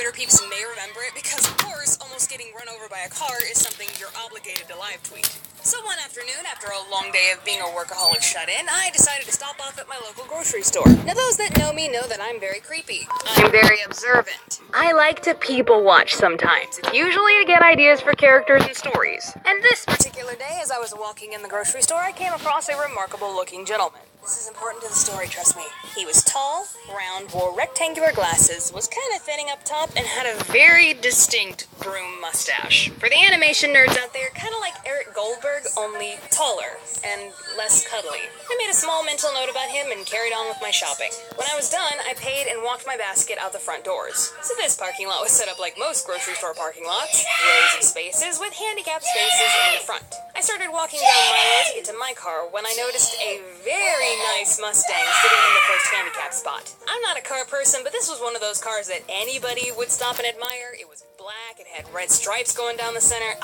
Twitter peeps may remember it because, of course, almost getting run over by a car is something you're obligated to live tweet. So one afternoon, after a long day of being a workaholic shut-in, I decided to stop off at my local grocery store. Now those that know me know that I'm very creepy. I'm very observant. I like to people watch sometimes. It's usually to get ideas for characters and stories. And this particular day, as I was walking in the grocery store, I came across a remarkable looking gentleman. This is important to the story, trust me. He was tall, round, wore rectangular glasses, was kind of thinning up top, and had a very distinct broom mustache. For the animation nerds out there, kind of like Eric Goldberg, only taller and less cuddly. I made a small mental note about him and carried on with my shopping. When I was done, I paid and walked my basket out the front doors. So this parking lot was set up like most grocery store parking lots, rows of spaces with handicapped spaces in the front. I started walking down my road to get to my car when I noticed a very nice Mustang sitting in the first handicap spot. I'm not a car person, but this was one of those cars that anybody would stop and admire. It was black, it had red stripes going down the center.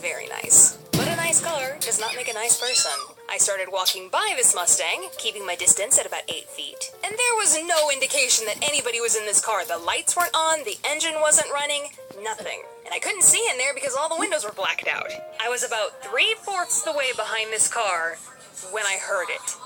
Very nice. But a nice car does not make a nice person. I started walking by this Mustang, keeping my distance at about 8 feet. And there was no indication that anybody was in this car. The lights weren't on, the engine wasn't running, nothing. And I couldn't see in there because all the windows were blacked out. I was about 3/4 the way behind this car when I heard it.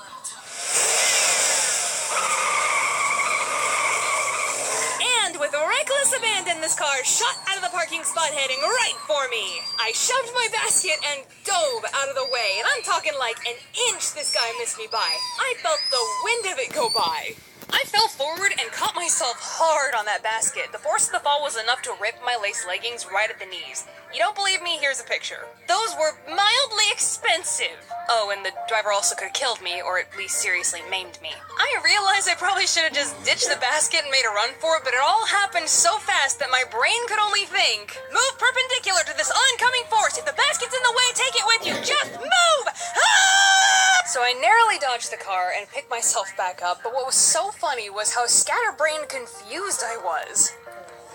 And with reckless abandon, this car shot out of the parking spot heading right for me. I shoved my basket and dove out of the way, and I'm talking like an inch this guy missed me by. I felt the wind of it go by. I fell forward and caught myself hard on that basket. The force of the fall was enough to rip my lace leggings right at the knees. You don't believe me? Here's a picture. Those were mildly expensive. Oh, and the driver also could have killed me, or at least seriously maimed me. I realized I probably should have just ditched the basket and made a run for it, but it all happened so fast that my brain could only think, move perpendicular to this oncoming force. If the basket's in the way, take it with you. Just move! Ah! So I narrowly dodged the car and picked myself back up, but what was so funny was how scatterbrained confused I was.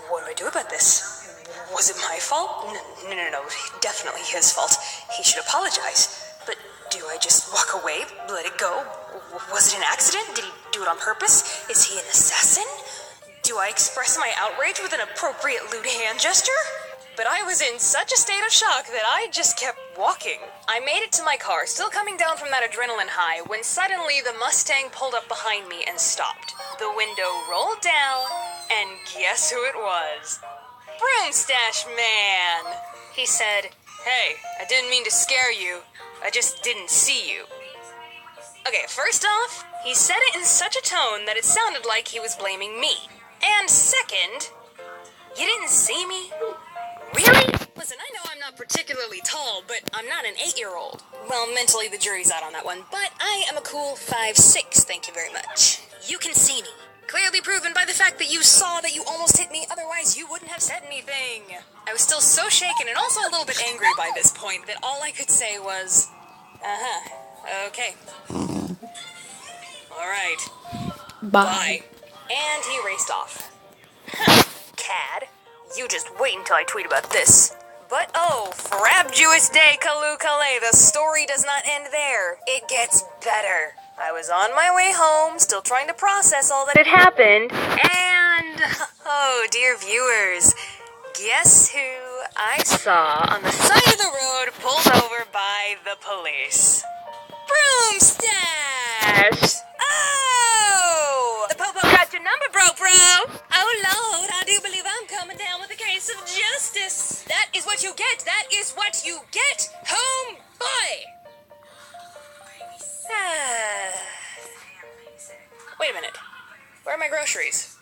What do I do about this? Was it my fault? No. Definitely his fault. He should apologize. But do I just walk away? Let it go? Was it an accident? Did he do it on purpose? Is he an assassin? Do I express my outrage with an appropriate lewd hand gesture? But I was in such a state of shock that I just kept walking. I made it to my car, still coming down from that adrenaline high, when suddenly the Mustang pulled up behind me and stopped. The window rolled down, and guess who it was? Broomstache Man! He said, "Hey, I didn't mean to scare you. I just didn't see you." Okay, first off, he said it in such a tone that it sounded like he was blaming me. And second, you didn't see me? Really? Listen, I know I'm not particularly tall, but I'm not an 8-year-old. Well, mentally the jury's out on that one, but I am a cool 5'6", thank you very much. You can see me. Clearly proven by the fact that you saw that you almost hit me, otherwise you wouldn't have said anything. I was still so shaken and also a little bit angry by this point that all I could say was, okay. Alright. Bye. And he raced off. Cad. You just wait until I tweet about this. But oh, frabjous day, Kalu Kale, the story does not end there. It gets better. I was on my way home, still trying to process all that had happened, and, oh dear viewers, guess who I saw on the side of the road pulled over by the police? Broomstache! Oh! The popo got your number, bro. Oh Lord, I do believe I'm coming down with a case of justice. That is what you get. That is what you get, homeboy. Wait a minute. Where are my groceries?